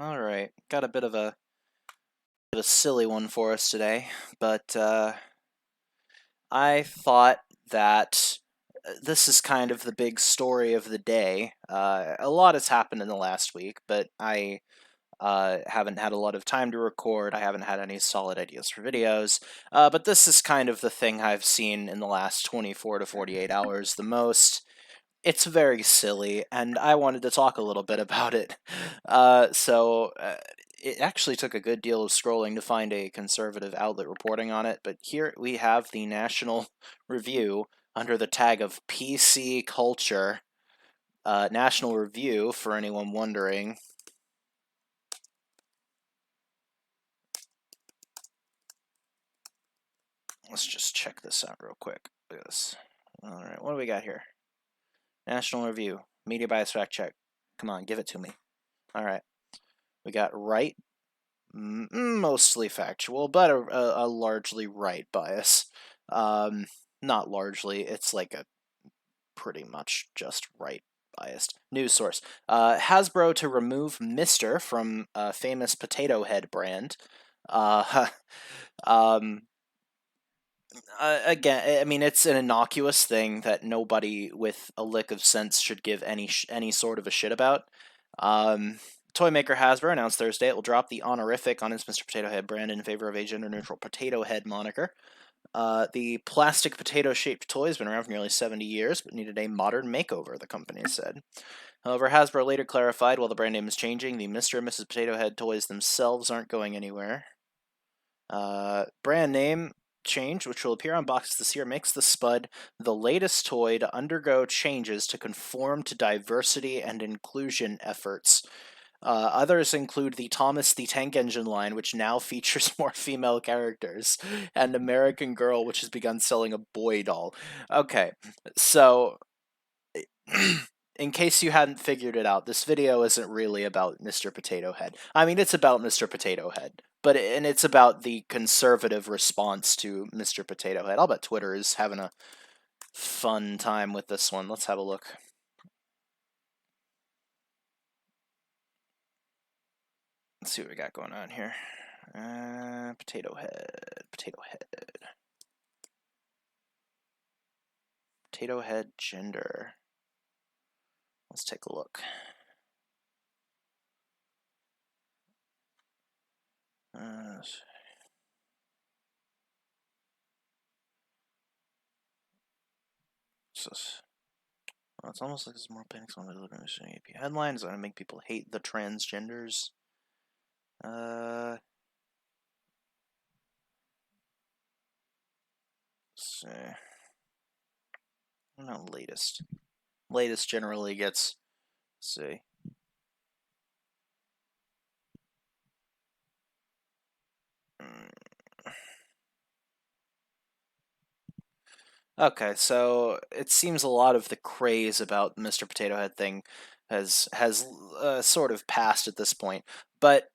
All right, got a bit of a silly one for us today, but I thought that this is kind of the big story of the day. A lot has happened in the last week, but I haven't had a lot of time to record. I haven't had any solid ideas for videos. But this is kind of the thing I've seen in the last 24 to 48 hours the most. It's very silly, and I wanted to talk a little bit about it. It actually took a good deal of scrolling to find a conservative outlet reporting on it, but here we have the National Review under the tag of PC Culture. National Review, for anyone wondering. Let's just check this out real quick. Look at this. All right, what do we got here? National Review, Media Bias Fact Check. Come on, give it to me. All right. We got right, mostly factual, but a largely right bias. Not largely, it's like a pretty much just right biased news source. Hasbro to remove Mister from a famous potato head brand. Um, Again, I mean, it's an innocuous thing that nobody with a lick of sense should give any sort of a shit about. Toy maker Hasbro announced Thursday it will drop the honorific on its Mr. Potato Head brand in favor of a gender-neutral Potato Head moniker. The plastic potato-shaped toy has been around for nearly 70 years, but needed a modern makeover, the company said. However, Hasbro later clarified while the brand name is changing, the Mr. and Mrs. Potato Head toys themselves aren't going anywhere. Brand name change, which will appear on boxes this year, makes the Spud the latest toy to undergo changes to conform to diversity and inclusion efforts. Others include the Thomas the Tank Engine line, which now features more female characters, and American Girl, which has begun selling a boy doll. Okay, so in case you hadn't figured it out, this video isn't really about Mr. Potato Head. I mean, it's about Mr. Potato Head, and it's about the conservative response to Mr. Potato Head. I'll bet Twitter is having a fun time with this one. Let's have a look. Let's see what we got going on here. Potato Head, Potato Head. Potato Head gender. Let's take a look. Well, it's almost like there's more panics on the AP headlines. I'm gonna make people hate the transgenders. Let's see. Not latest. Latest generally gets. Let's see. Okay, so it seems a lot of the craze about Mr. Potato Head thing has sort of passed at this point. But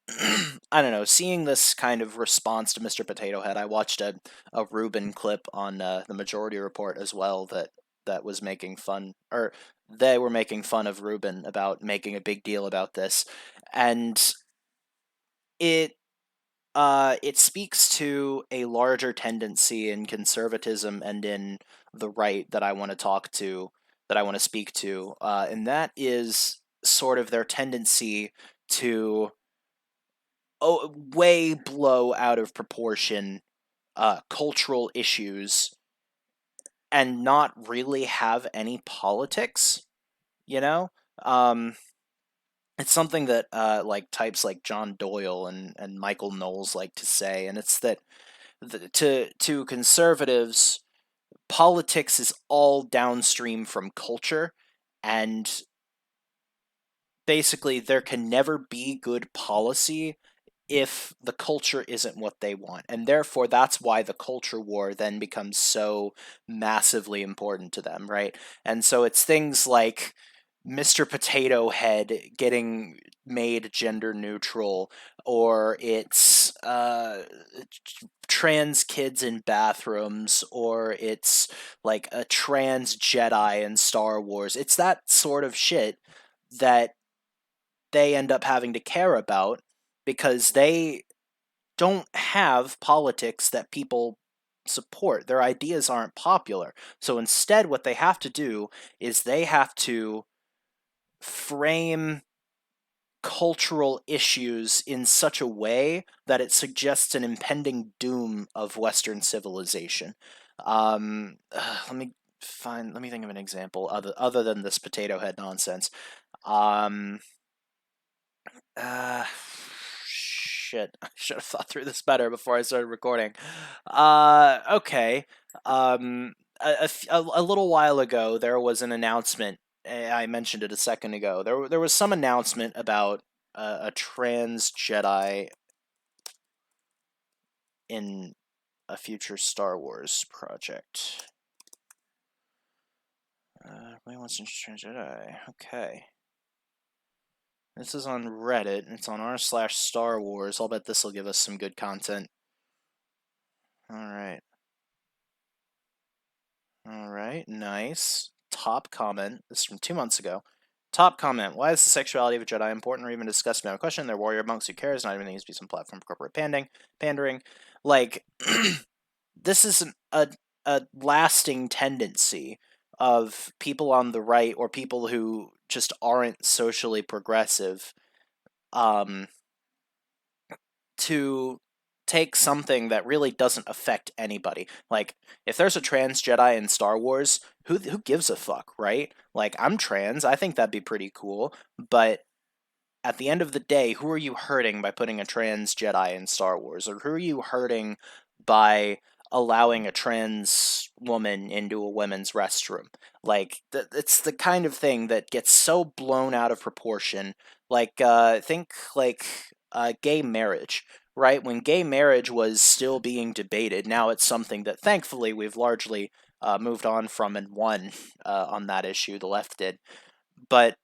I don't know, seeing this kind of response to Mr. Potato Head, I watched a Ruben clip on the Majority Report as well that was making fun, or they were making fun of Ruben about making a big deal about this, and it it speaks to a larger tendency in conservatism and in the right that I want to that I want to speak to, and that is sort of their tendency to way blow out of proportion cultural issues and not really have any politics, you know? Um, it's something that like types like John Doyle and Michael Knowles like to say, and it's that to conservatives, politics is all downstream from culture, and basically there can never be good policy if the culture isn't what they want. And therefore, that's why the culture war then becomes so massively important to them, right? And so it's things like Mr. Potato Head getting made gender neutral, or it's trans kids in bathrooms, or it's like a trans Jedi in Star Wars. It's that sort of shit that they end up having to care about because they don't have politics that people support. Their ideas aren't popular. So instead, what they have to do is they have to frame cultural issues in such a way that it suggests an impending doom of Western civilization. Let me think of an example other than this potato head nonsense. Um, uh, Shit, I should have thought through this better before I started recording. Okay. A little while ago, there was an announcement. I mentioned it a second ago. There was some announcement about a trans Jedi in a future Star Wars project. Nobody wants to trans Jedi. Okay. This is on Reddit. It's on r/Star Wars. I'll bet this will give us some good content. Alright. Alright, nice. Top comment. This is from 2 months ago. Top comment. Why is the sexuality of a Jedi important or even discussed without question? They're warrior monks. Who cares? Not even needs to be some platform for corporate pandering. Like, this is a lasting tendency of people on the right or people who just aren't socially progressive to take something that really doesn't affect anybody. Like, if there's a trans Jedi in Star Wars, who gives a fuck, right? Like, I'm trans, I think that'd be pretty cool, but at the end of the day, who are you hurting by putting a trans Jedi in Star Wars? Or who are you hurting by allowing a trans woman into a women's restroom? Like, it's the kind of thing that gets so blown out of proportion. Like, think, like, gay marriage, right? When gay marriage was still being debated, now it's something that thankfully we've largely moved on from and won on that issue, the left did. But,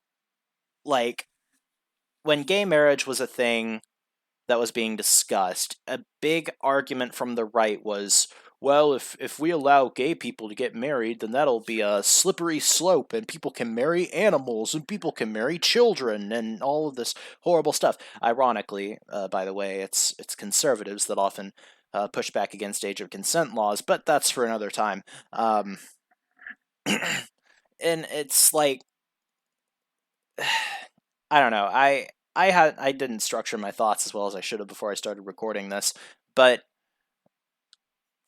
like, when gay marriage was a thing that was being discussed, a big argument from the right was, well, if we allow gay people to get married, then that'll be a slippery slope, and people can marry animals, and people can marry children, and all of this horrible stuff. Ironically, by the way, it's conservatives that often push back against age of consent laws, but that's for another time. And it's like, I don't know. I didn't structure my thoughts as well as I should have before I started recording this, but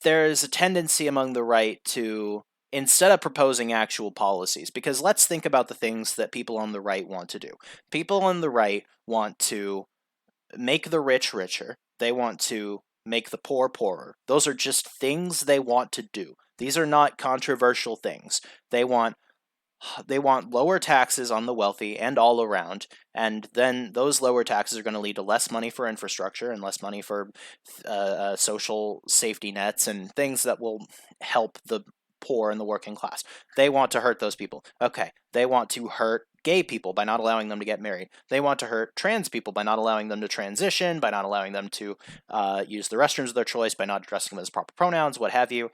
there's a tendency among the right to, instead of proposing actual policies, because let's think about the things that people on the right want to do. People on the right want to make the rich richer. They want to make the poor poorer. Those are just things they want to do. These are not controversial things. They want lower taxes on the wealthy and all around, and then those lower taxes are going to lead to less money for infrastructure and less money for social safety nets and things that will help the poor and the working class. They want to hurt those people. Okay, they want to hurt gay people by not allowing them to get married. They want to hurt trans people by not allowing them to transition, by not allowing them to use the restrooms of their choice, by not addressing them as proper pronouns, what have you.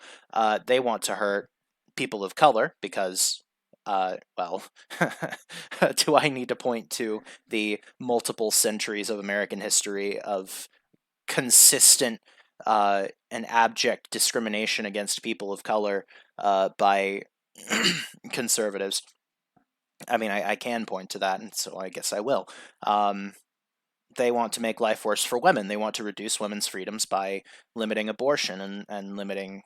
They want to hurt people of color because well, do I need to point to the multiple centuries of American history of consistent and abject discrimination against people of color by conservatives? I mean, I can point to that, and so I guess I will. They want to make life worse for women. They want to reduce women's freedoms by limiting abortion and limiting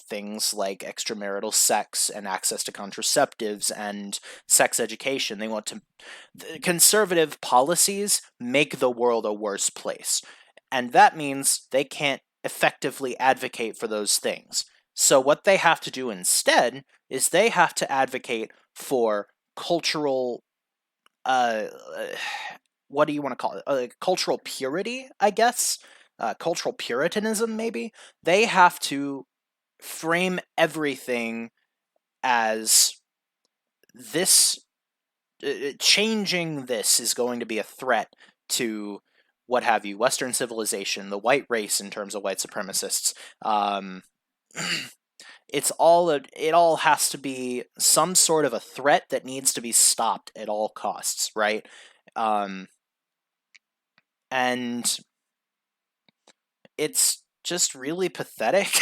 things like extramarital sex and access to contraceptives and sex education. They want to. Conservative policies make the world a worse place. And that means they can't effectively advocate for those things. So, what they have to do instead is they have to advocate for cultural. What do you want to call it? Cultural purity, I guess? Cultural puritanism, maybe? They have to frame everything as this changing this is going to be a threat to what have you, Western civilization, the white race in terms of white supremacists. It all has to be some sort of a threat that needs to be stopped at all costs, right? and it's just really pathetic.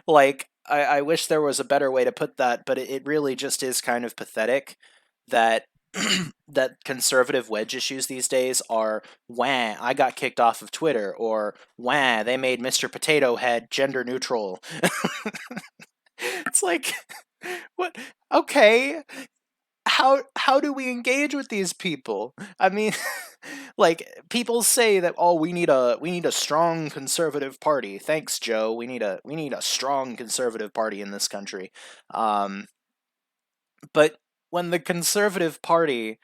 Like, I wish there was a better way to put that, but it really just is kind of pathetic that that conservative wedge issues these days are wah, I got kicked off of Twitter, or wah, they made Mr. Potato Head gender neutral. It's like, what? Okay, how do we engage with these people? I mean, like, people say that, oh, we need a strong conservative party. Thanks, Joe. We need a strong conservative party in this country. Um, but when the conservative party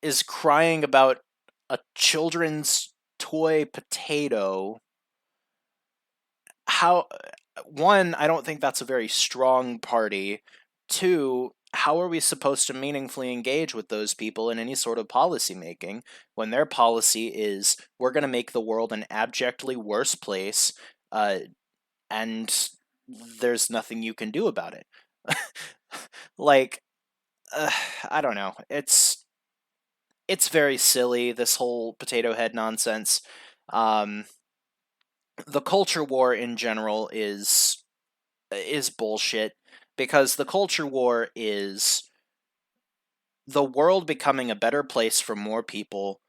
is crying about a children's toy potato, how, one, I don't think that's a very strong party. Two, how are we supposed to meaningfully engage with those people in any sort of policy making when their policy is we're going to make the world an abjectly worse place, uh, and there's nothing you can do about it? Like, uh, I don't know. It's very silly, this whole potato head nonsense. Um, the culture war in general is bullshit, because the culture war is the world becoming a better place for more people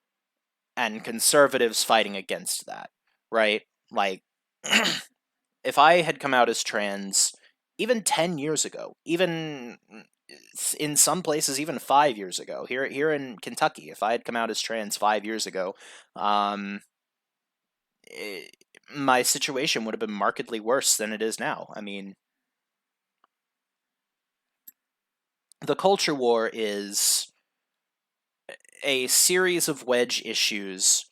and conservatives fighting against that, right? Like, if I had come out as trans even 10 years ago, even in some places even 5 years ago, here in Kentucky, if I had come out as trans 5 years ago, um eh, my situation would have been markedly worse than it is now. I mean, the culture war is a series of wedge issues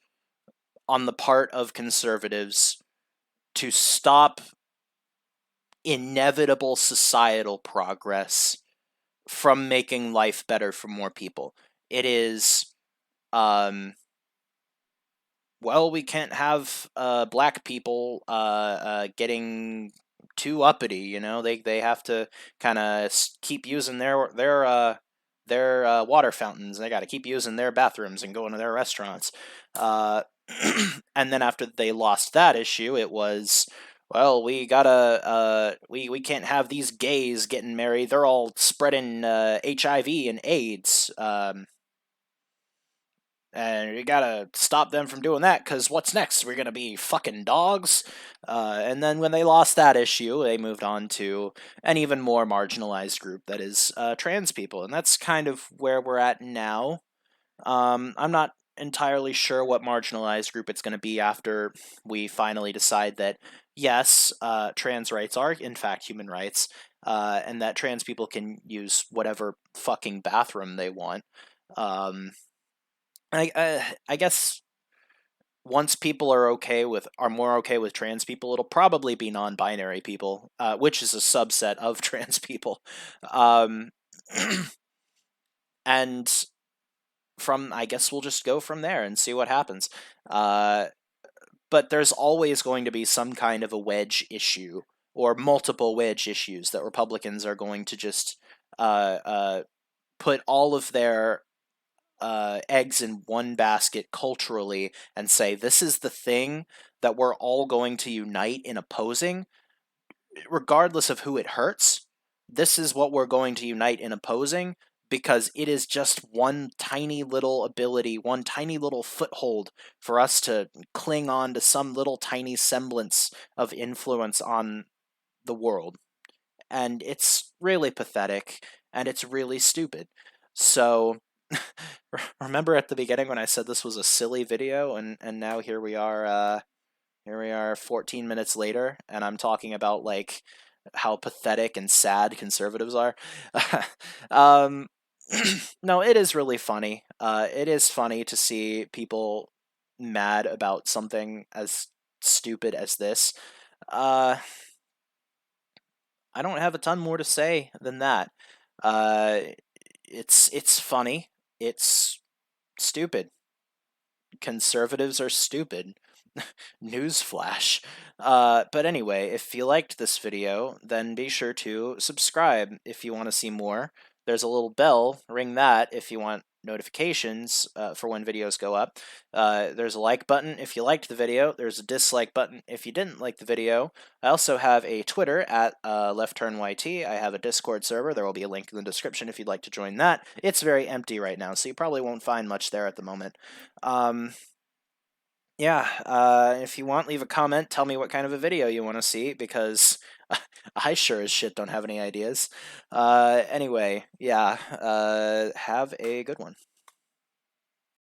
on the part of conservatives to stop inevitable societal progress from making life better for more people. It is, um, well, we can't have black people getting too uppity. They have to kind of keep using their water fountains. They got to keep using their bathrooms and going to their restaurants. Uh, and then after they lost that issue, it was, well, we can't have these gays getting married. They're all spreading HIV and AIDS. And you gotta stop them from doing that, because what's next? We're gonna be fucking dogs? And then when they lost that issue, they moved on to an even more marginalized group that is trans people. And that's kind of where we're at now. I'm not entirely sure what marginalized group it's going to be after we finally decide that, yes, trans rights are, in fact, human rights, and that trans people can use whatever fucking bathroom they want. Um, I guess once people are more okay with trans people, it'll probably be non-binary people, which is a subset of trans people, um, and I guess we'll just go from there and see what happens. Uh, but there's always going to be some kind of a wedge issue or multiple wedge issues that Republicans are going to just put all of their eggs in one basket culturally and say, this is the thing that we're all going to unite in opposing, regardless of who it hurts. This is what we're going to unite in opposing, because it is just one tiny little ability, one tiny little foothold for us to cling on to some little tiny semblance of influence on the world. And it's really pathetic, and it's really stupid. So, remember at the beginning when I said this was a silly video, and now here we are 14 minutes later, and I'm talking about, like, how pathetic and sad conservatives are. um, no, it is really funny. It is funny to see people mad about something as stupid as this. Uh, I don't have a ton more to say than that. Uh, it's funny. It's stupid. Conservatives are stupid. Newsflash. But anyway, if you liked this video, then be sure to subscribe if you want to see more. There's a little bell, ring that if you want notifications for when videos go up. There's a like button if you liked the video. There's a dislike button if you didn't like the video. I also have a Twitter at LeftTurnYT. I have a Discord server. There will be a link in the description if you'd like to join that. It's very empty right now, so you probably won't find much there at the moment. Yeah, if you want, leave a comment. Tell me what kind of a video you want to see, because I sure as shit don't have any ideas. Anyway, yeah, have a good one.